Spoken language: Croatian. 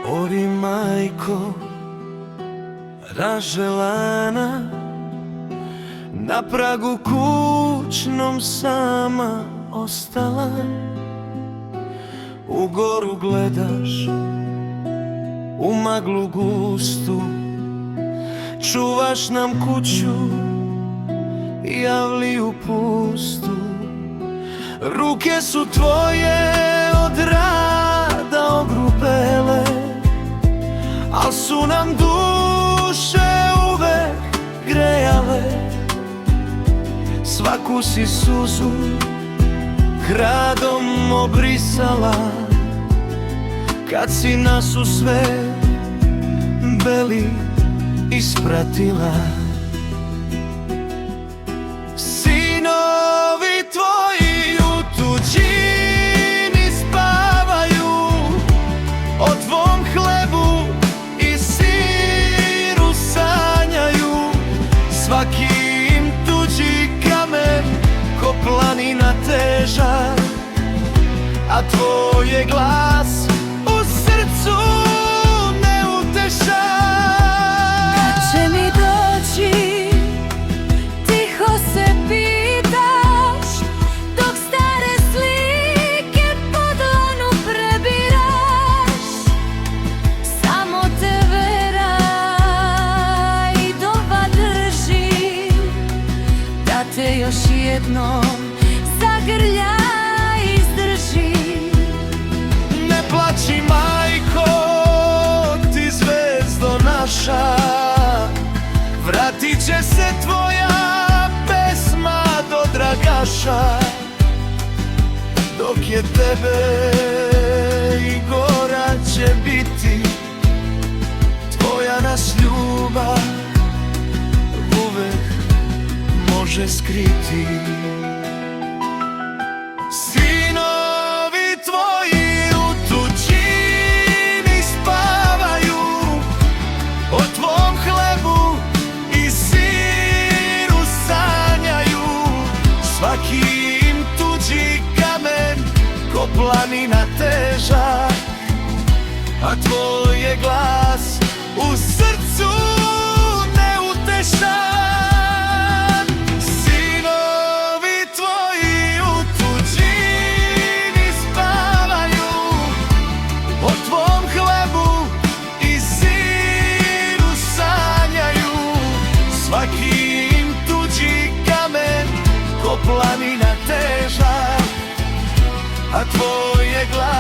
Ori majko raželana, na pragu kućnom sama ostala. U goru gledaš, u maglu gustu, čuvaš nam kuću, javliju pustu. Ruke su tvoje od rada ogrubele, al su nam duše uvek grejale. Svaku si suzu kradom obrisala, kad si nas u sve beli ispratila. Sinovi tvoji u tuđini spavaju, o tvom hlebu i siru sanjaju. Svaki im tuđi kamen ko planina težak, a tvoj je glas u srcu neuteša. Kad će mi doći, tiho se pitaš, dok stare slike po dlanu prebiraš. Samo te vera i dova drži, da te još jednom zagrlja i izdrži. Ne plaći majko, ti zvezdo naša, vratit će se tvoja pesma do Dragaša. Dok je tebe i gora će biti, tvoja nas ljubav uvek može skriti. Sinovi tvoji u tuđini spavaju, o tvom hlebu i siru sanjaju. Svaki im tuđi kamen ko planina težak, a tvoj je glas u srcu neutešan. Svaki im tuđi kamen ko planina težak, a tvoj je glas